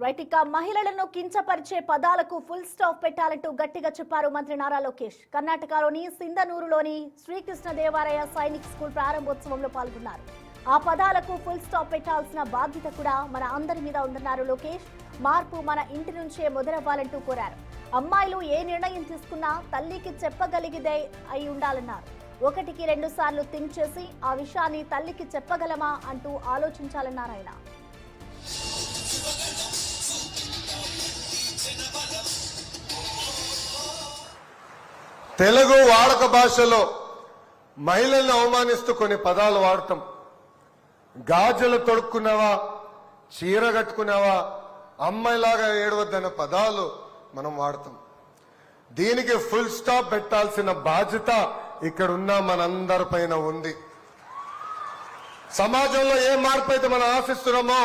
Right ఇక మహిళలను కించపరిచే పదాలకు ఫుల్ స్టాప్ పెట్టాలంటూ గట్టిగా చెప్పారు మంత్రి నారా లోకేష్. కర్ణాటకలోని సింధనూరులోని శ్రీకృష్ణదేవరాయ సైనిక్ స్కూల్ ప్రారంభోత్సవంలో పాల్గొన్నారు. ఆ పదాలకు ఫుల్ స్టాప్ పెట్టాల్సిన బాధ్యత కూడా మన అందరి మీద ఉందన్నారు లోకేష్. మార్పు మన ఇంటి నుంచే మొదలవ్వాలంటూ కోరారు. అమ్మాయిలు ఏ నిర్ణయం తీసుకున్నా తల్లికి చెప్పగలిగిదే అయి ఉండాలన్నారు. ఒకటికి 2 సార్లు థింక్ చేసి ఆ విషయాన్ని తల్లికి చెప్పగలమా అంటూ ఆలోచించాలన్నారు ఆయన. తెలుగు వాడక భాషలో మహిళల్ని అవమానిస్తూ కొన్ని పదాలు వాడతాం. గాజులు తొడుక్కున్నావా, చీర కట్టుకున్నావా, అమ్మాయిలాగా ఏడవద్దన్న పదాలు మనం వాడతాం. దీనికి ఫుల్ స్టాప్ పెట్టాల్సిన బాధ్యత ఇక్కడున్న మనందరిపైన ఉంది. సమాజంలో ఏ మార్పు అయితే మనం ఆశిస్తున్నామో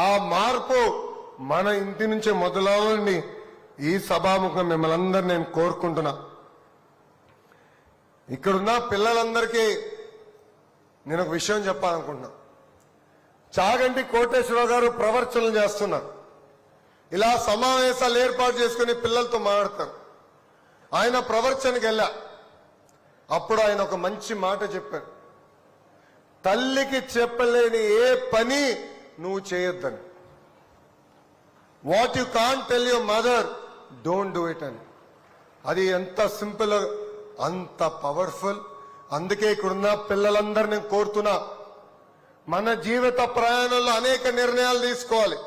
ఆ మార్పు మన ఇంటి నుంచే మొదలవ్వాలని ఈ సభాముఖం మిమ్మల్ని అందరినీ నేను కోరుకుంటున్నా. ఇక్కడున్న పిల్లలందరికీ నేను ఒక విషయం చెప్పాలనుకుంటున్నా. చాగంటి కోటేశ్వరరావు గారు ప్రవర్చనలు చేస్తున్నారు. ఇలా సమావేశాలు ఏర్పాటు చేసుకుని పిల్లలతో మాట్లాడతారు. ఆయన ప్రవర్చనకి వెళ్ళా, అప్పుడు ఆయన ఒక మంచి మాట చెప్పారు. తల్లికి చెప్పలేని ఏ పని నువ్వు చేయొద్దని. What you can't tell your mother don't do it అని. అది ఎంత సింపుల్, అంత పవర్ఫుల్. అందుకే ఇక్కడున్న పిల్లలందరినీ కోరుతున్నా, మన జీవిత ప్రయాణంలో అనేక నిర్ణయాలు తీసుకోవాలి.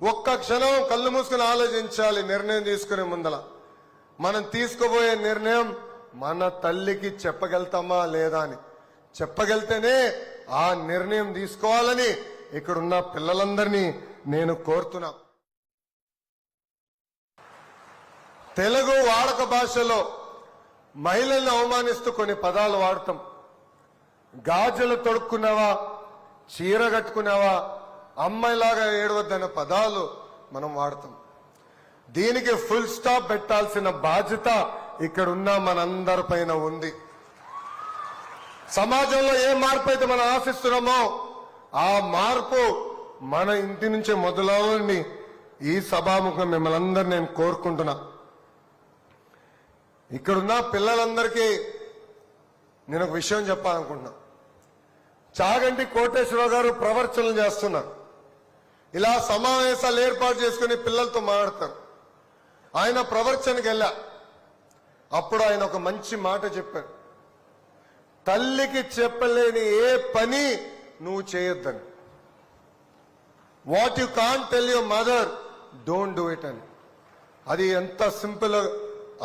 ఒక్క క్షణం కళ్ళు మూసుకుని ఆలోచించాలి. నిర్ణయం తీసుకునే ముందల మనం తీసుకోబోయే నిర్ణయం మన తల్లికి చెప్పగలుగుతామా లేదా అని. చెప్పగలితేనే ఆ నిర్ణయం తీసుకోవాలని ఇక్కడున్న పిల్లలందరినీ నేను కోరుతున్నా. తెలుగు వాడక భాషలో మహిళల్ని అవమానిస్తూ కొన్ని పదాలు వాడతాం. గాజులు తొడుక్కున్నావా, చీర కట్టుకున్నావా, అమ్మాయిలాగా ఏడవద్దన్న పదాలు మనం వాడతాం. దీనికి ఫుల్ స్టాప్ పెట్టాల్సిన బాధ్యత ఇక్కడున్న మనందరిపైన ఉంది. సమాజంలో ఏ మార్పు అయితే మనం ఆశిస్తున్నామో ఆ మార్పు మన ఇంటి నుంచే మొదలవ్వాలని ఈ సభాముఖం మిమ్మల్ని అందరినీ నేను కోరుకుంటున్నా. ఇక్కడున్న పిల్లలందరికీ నేను ఒక విషయం చెప్పాలనుకుంటున్నా. చాగంటి కోటేశ్వరరావు గారు ప్రవర్చనలు చేస్తున్నారు. ఇలా సమావేశాలు ఏర్పాటు చేసుకుని పిల్లలతో మాట్లాడతారు. ఆయన ప్రవర్చనకి వెళ్ళా, అప్పుడు ఆయన ఒక మంచి మాట చెప్పారు. తల్లికి చెప్పలేని ఏ పని నువ్వు చేయొద్దని. What you can't tell your mother don't do it అని. అది ఎంత సింపుల్,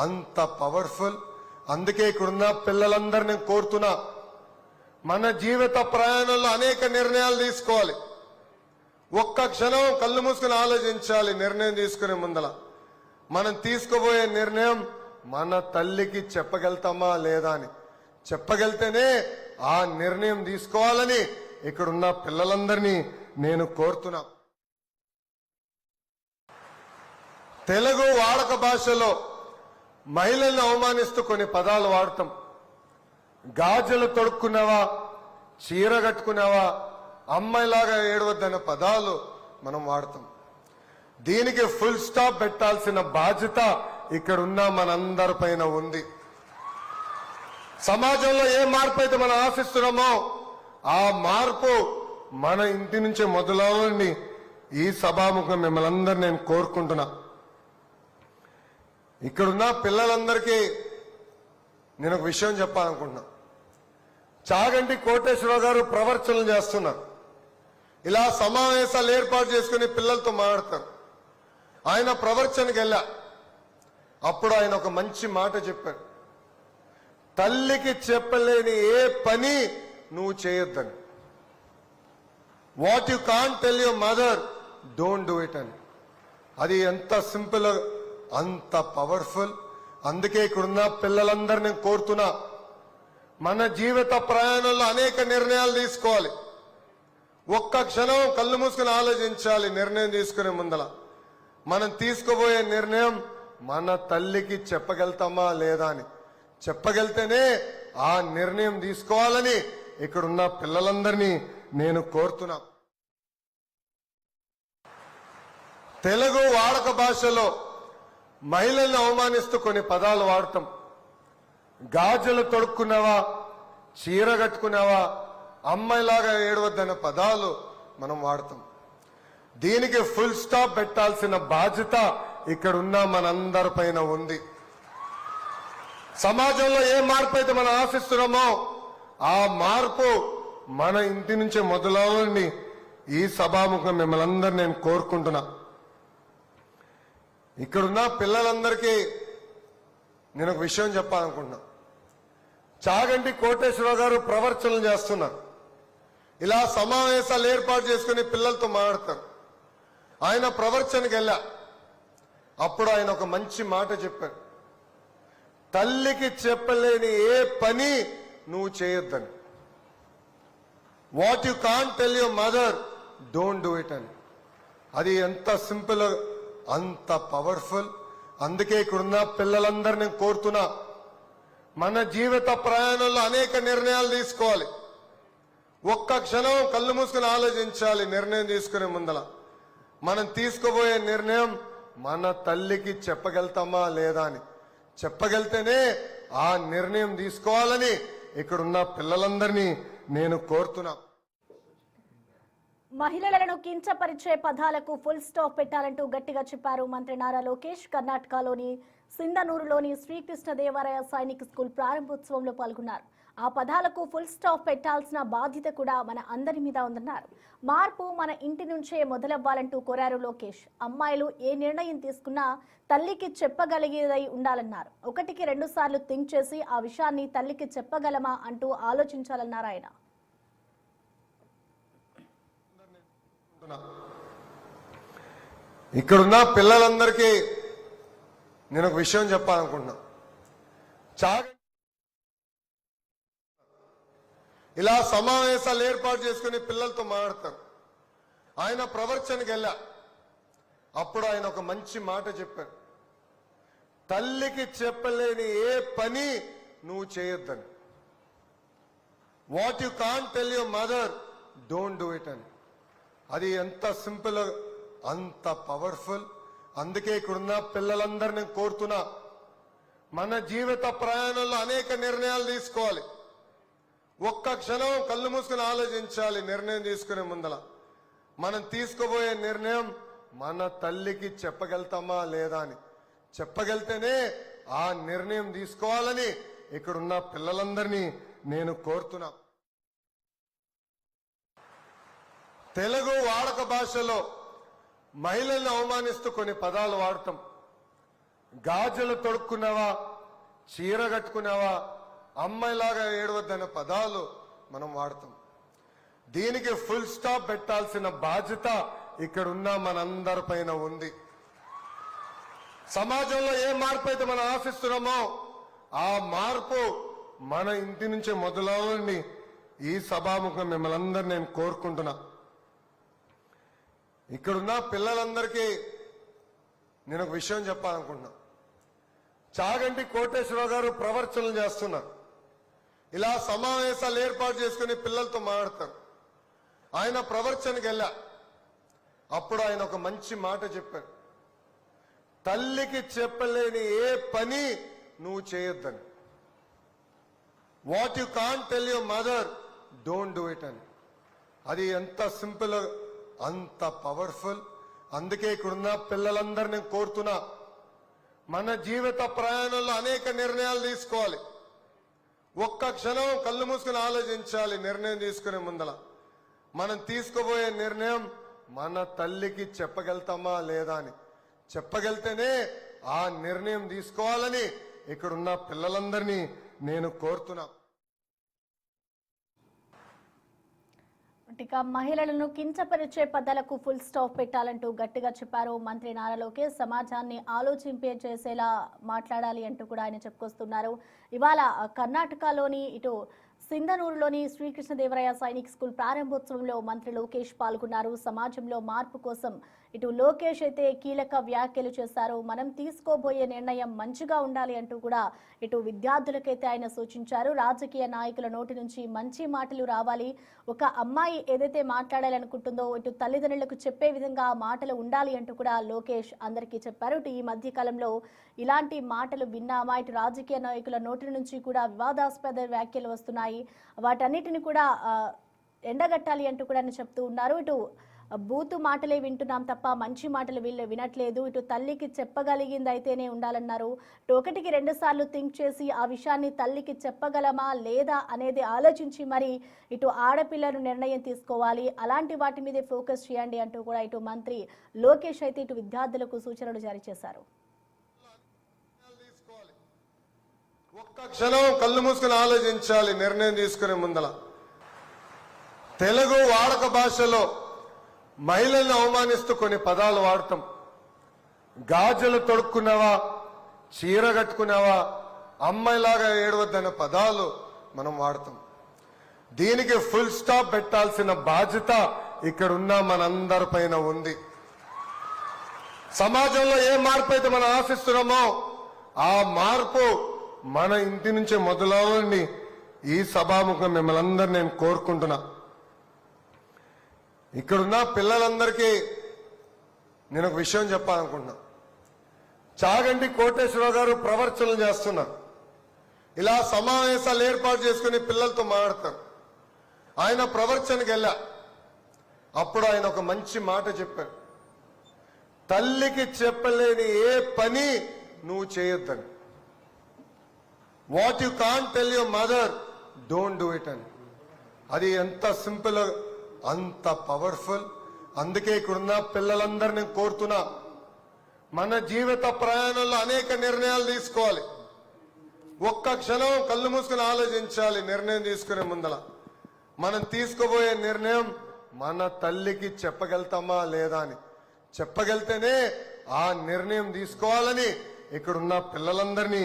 అంత పవర్ఫుల్. అందుకే ఇక్కడున్న పిల్లలందరినీ కోరుతున్నా, మన జీవిత ప్రయాణంలో అనేక నిర్ణయాలు తీసుకోవాలి. ఒక్క క్షణం కళ్ళు మూసుకుని ఆలోచించాలి. నిర్ణయం తీసుకునే ముందల మనం తీసుకోబోయే నిర్ణయం మన తల్లికి చెప్పగలుగుతామా లేదా అని. చెప్పగలితేనే ఆ నిర్ణయం తీసుకోవాలని ఇక్కడున్న పిల్లలందరినీ నేను కోరుతున్నా. తెలుగు వాడక భాషలో మహిళల్ని అవమానిస్తూ కొన్ని పదాలు వాడతాం. గాజులు తొడుక్కున్నావా, చీర కట్టుకున్నావా, అమ్మాయిలాగా ఏడవద్దన్న పదాలు మనం వాడతాం. దీనికి ఫుల్ స్టాప్ పెట్టాల్సిన బాధ్యత ఇక్కడున్న మనందరిపైన ఉంది. సమాజంలో ఏ మార్పు అయితే మనం ఆశిస్తున్నామో ఆ మార్పు మన ఇంటి నుంచే మొదలవ్వాలని ఈ సభాముఖం మిమ్మల్ని అందరినీ నేను కోరుకుంటున్నా. ఇక్కడున్న పిల్లలందరికీ నేను ఒక విషయం చెప్పాలనుకుంటున్నా. చాగంటి కోటేశ్వరరావు గారు ప్రవర్చనలు చేస్తున్నారు. ఇలా సమావేశాలు ఏర్పాటు చేసుకుని పిల్లలతో మాట్లాడతారు. ఆయన ప్రవర్చనకి వెళ్ళా, అప్పుడు ఆయన ఒక మంచి మాట చెప్పారు. తల్లికి చెప్పలేని ఏ పని నువ్వు చేయొద్దని. What you can't tell your mother don't do it అని. అది ఎంత సింపుల్, అంత పవర్ఫుల్. అందుకే ఇక్కడున్న పిల్లలందరినీ కోరుతున్నా, మన జీవిత ప్రయాణంలో అనేక నిర్ణయాలు తీసుకోవాలి. ఒక్క క్షణం కళ్ళు మూసుకుని ఆలోచించాలి. నిర్ణయం తీసుకునే ముందల మనం తీసుకోబోయే నిర్ణయం మన తల్లికి చెప్పగలుగుతామా లేదా అని. చెప్పగలితేనే ఆ నిర్ణయం తీసుకోవాలని ఇక్కడున్న పిల్లలందరినీ నేను కోరుతున్నా. తెలుగు వాడక భాషలో మహిళల్ని అవమానిస్తూ కొన్ని పదాలు వాడతాం. గాజులు తొడుక్కున్నావా, చీర కట్టుకున్నావా, అమ్మాయిలాగా ఏడవద్దన్న పదాలు మనం వాడతాం. దీనికి ఫుల్ స్టాప్ పెట్టాల్సిన బాధ్యత ఇక్కడ ఉన్న మనందరి పైన ఉంది. సమాజంలో ఏ మార్పు అయితే మనం ఆశిస్తున్నామో ఆ మార్పు మన ఇంటి నుంచే మొదలవ్వాలని ఈ సభాముఖం మిమ్మల్ని అందరూ నేను కోరుకుంటున్నా. ఇక్కడున్న పిల్లలందరికీ నేను ఒక విషయం చెప్పాలనుకుంటున్నా. చాగంటి కోటేశ్వరరావు గారు ప్రవర్తనలు చేస్తున్నారు. ఇలా సమావేశాలు ఏర్పాటు చేసుకుని పిల్లలతో మాట్లాడతారు. ఆయన ప్రవర్తనకి వెళ్ళా, అప్పుడు ఆయన ఒక మంచి మాట చెప్పారు. తల్లికి చెప్పలేని ఏ పని నువ్వు చేయొద్దని. What you can't tell your mother, don't do it అని. అది ఎంత సింపుల్, అంత పవర్ఫుల్. అందుకే ఇక్కడున్న పిల్లలందరినీ కోరుతున్నా, మన జీవిత ప్రయాణంలో అనేక నిర్ణయాలు తీసుకోవాలి. ఒక్క క్షణం కళ్ళు మూసుకుని ఆలోచించాలి. నిర్ణయం తీసుకునే ముందల మనం తీసుకోబోయే నిర్ణయం మన తల్లికి చెప్పగలుగుతామా లేదా అని. చెప్పగలితేనే ఆ నిర్ణయం తీసుకోవాలని ఇక్కడున్న పిల్లలందరినీ నేను కోరుతున్నా. మహిళలను కించపరిచే పదాలకు ఫుల్ స్టాప్ పెట్టాలంటూ గట్టిగా చెప్పారు మంత్రి నారా లోకేష్. కర్ణాటకలోని సింధనూరులోని శ్రీకృష్ణదేవరాయ సైనిక్ స్కూల్ ప్రారంభోత్సవంలో పాల్గొన్నారు. ఆ పదాలకు ఫుల్ స్టాప్ పెట్టాల్సిన బాధ్యత కూడా మన అందరి మీద ఉందన్నారు. మార్పు మన ఇంటి నుంచే మొదలవ్వాలంటూ కోరారు లోకేష్. అమ్మాయిలు ఏ నిర్ణయం తీసుకున్నా తల్లికి చెప్పగలిగేదై ఉండాలన్నారు. ఒకటికి 2 సార్లు థింక్ చేసి ఆ విషయాన్ని తల్లికి చెప్పగలమా అంటూ ఆలోచించాలన్నారు ఆయన. ఇక్కడున్న పిల్లలందరికీ నేను ఒక విషయం చెప్పాలనుకుంటున్నా. ఇలా సమావేశాలు ఏర్పాటు చేసుకుని పిల్లలతో మాట్లాడతారు. ఆయన ప్రవర్తనకి వెళ్ళా, అప్పుడు ఆయన ఒక మంచి మాట చెప్పారు. తల్లికి చెప్పలేని ఏ పని నువ్వు చేయొద్దని. What you can't tell your mother, don't do it అని. అది ఎంత సింపుల్, అంత పవర్ఫుల్. అందుకే ఇక్కడున్న పిల్లలందరినీ కోరుతున్నా, మన జీవిత ప్రయాణంలో అనేక నిర్ణయాలు తీసుకోవాలి. ఒక్క క్షణం కళ్ళు మూసుకుని ఆలోచించాలి. నిర్ణయం తీసుకునే ముందల మనం తీసుకోబోయే నిర్ణయం మన తల్లికి చెప్పగలుగుతామా లేదా అని. చెప్పగలితేనే ఆ నిర్ణయం తీసుకోవాలని ఇక్కడున్న పిల్లలందరినీ నేను కోరుతున్నా. తెలుగు వాడక భాషలో మహిళల్ని అవమానిస్తూ కొన్ని పదాలు వాడతాం. గాజులు తొడుక్కున్నావా, చీర కట్టుకున్నావా, అమ్మాయిలాగా ఏడవద్దన్న పదాలు మనం వాడతాం. దీనికి ఫుల్ స్టాప్ పెట్టాల్సిన బాధ్యత ఇక్కడున్న మనందరి పైన ఉంది. సమాజంలో ఏ మార్పు అయితే మనం ఆశిస్తున్నామో ఆ మార్పు మన ఇంటి నుంచే మొదలవ్వాలని ఈ సభాముఖం మిమ్మల్ని అందరూ నేను కోరుకుంటున్నా. ఇక్కడున్న పిల్లలందరికీ నేను ఒక విషయం చెప్పాలనుకుంటున్నా. చాగంటి కోటేశ్వరరావు గారు ప్రవర్తనలు చేస్తున్నారు. ఇలా సమావేశాలు ఏర్పాటు చేసుకుని పిల్లలతో మాట్లాడతారు. ఆయన ప్రవర్తనకి వెళ్ళా, అప్పుడు ఆయన ఒక మంచి మాట చెప్పారు. తల్లికి చెప్పలేని ఏ పని నువ్వు చేయొద్దని. What you can't tell your mother, don't do it అని. అది ఎంత సింపుల్, అంత పవర్ఫుల్. అందుకే ఇక్కడున్న పిల్లలందరినీ కోరుతున్నా, మన జీవిత ప్రయాణంలో అనేక నిర్ణయాలు తీసుకోవాలి. ఒక్క క్షణం కళ్ళు మూసుకుని ఆలోచించాలి. నిర్ణయం తీసుకునే ముందల మనం తీసుకోబోయే నిర్ణయం మన తల్లికి చెప్పగలుగుతామా లేదా అని. చెప్పగలితేనే ఆ నిర్ణయం తీసుకోవాలని ఇక్కడున్న పిల్లలందరినీ నేను కోరుతున్నా. ఇక మహిళలను కించపరిచే పదాలకు ఫుల్ స్టాప్ పెట్టాలంటూ గట్టిగా చెప్పారు మంత్రి నారా లోకేష్. సమాజాన్ని ఆలోచింపే చేసేలా మాట్లాడాలి అంటూ కూడా ఆయన చెప్పుకొస్తున్నారు. ఇవాళ కర్ణాటకలోని ఇటు సింధనూరులోని శ్రీకృష్ణదేవరాయ సైనిక్ స్కూల్ ప్రారంభోత్సవంలో మంత్రి లోకేష్ పాల్గొన్నారు. సమాజంలో మార్పు కోసం ఇటు లోకేష్ అయితే కీలక వ్యాఖ్యలు చేశారు. మనం తీసుకోబోయే నిర్ణయం మంచిగా ఉండాలి అంటూ కూడా ఇటు విద్యార్థులకైతే ఆయన సూచించారు. రాజకీయ నాయకుల నోటి నుంచి మంచి మాటలు రావాలి. ఒక అమ్మాయి ఏదైతే మాట్లాడాలనుకుంటుందో ఇటు తల్లిదండ్రులకు చెప్పే విధంగా ఆ మాటలు ఉండాలి అంటూ కూడా లోకేష్ అందరికీ చెప్పారు. ఇటు ఈ మధ్య కాలంలో ఇలాంటి మాటలు విన్నామా, ఇటు రాజకీయ నాయకుల నోటి నుంచి కూడా వివాదాస్పద వ్యాఖ్యలు వస్తున్నాయి. వాటన్నిటిని కూడా ఎండగట్టాలి అంటూ కూడా ఆయన చెప్తూ ఉన్నారు. ఇటు బూతు మాటలే వింటున్నాం తప్ప మంచి మాటలు వీళ్ళు వినట్లేదు. ఇటు తల్లికి చెప్పగలిగింది అయితేనే ఉండాలన్నారు. ఇటు ఒకటికి 2 సార్లు థింక్ చేసి ఆ విషయాన్ని తల్లికి చెప్పగలమా లేదా అనేది ఆలోచించి మరి ఇటు ఆడపిల్లలు నిర్ణయం తీసుకోవాలి, అలాంటి వాటి మీదే ఫోకస్ చేయండి అంటూ కూడా ఇటు మంత్రి లోకేష్ అయితే ఇటు విద్యార్థులకు సూచనలు జారీ చేశారు. ఒక్క క్షణం కళ్ళు మూసుకుని ఆలోచించాలి నిర్ణయం తీసుకునే ముందల. తెలుగు వాడక భాషలో మహిళల్ని అవమానిస్తూ కొన్ని పదాలు వాడతాం. గాజులు తొడుక్కున్నావా, చీర కట్టుకున్నావా, అమ్మాయిలాగా ఏడవద్దనే పదాలు మనం వాడతాం. దీనికి ఫుల్ స్టాప్ పెట్టాల్సిన బాధ్యత ఇక్కడున్న మనందరిపైన ఉంది. సమాజంలో ఏ మార్పు అయితే మనం ఆశిస్తున్నామో ఆ మార్పు మన ఇంటి నుంచే మొదలవ్వాలని ఈ సభాముఖం మిమ్మల్ని అందరూ నేను కోరుకుంటున్నా. ఇక్కడున్న పిల్లలందరికీ నేను ఒక విషయం చెప్పాలనుకుంటున్నా. చాగంటి కోటేశ్వరరావు గారు ప్రవర్చనలు చేస్తున్నారు. ఇలా సమావేశాలు ఏర్పాటు చేసుకుని పిల్లలతో మాట్లాడతారు. ఆయన ప్రవర్చనకి వెళ్ళా, అప్పుడు ఆయన ఒక మంచి మాట చెప్పారు. తల్లికి చెప్పలేని ఏ పని నువ్వు చేయొద్దని. What you can't tell your mother don't do it అని. అది ఎంత సింపుల్, అంత పవర్ఫుల్. అందుకే ఇక్కడున్న పిల్లలందరూ నేను కోరుతున్నా, మన జీవిత ప్రయాణంలో అనేక నిర్ణయాలు తీసుకోవాలి. ఒక్క క్షణం కళ్ళు మూసుకుని ఆలోచించాలి నిర్ణయం తీసుకునే ముందల. మనం తీసుకోబోయే నిర్ణయం మన తల్లికి చెప్పగలుగుతామా లేదా అని. చెప్పగలితేనే ఆ నిర్ణయం తీసుకోవాలని ఇక్కడున్న పిల్లలందరినీ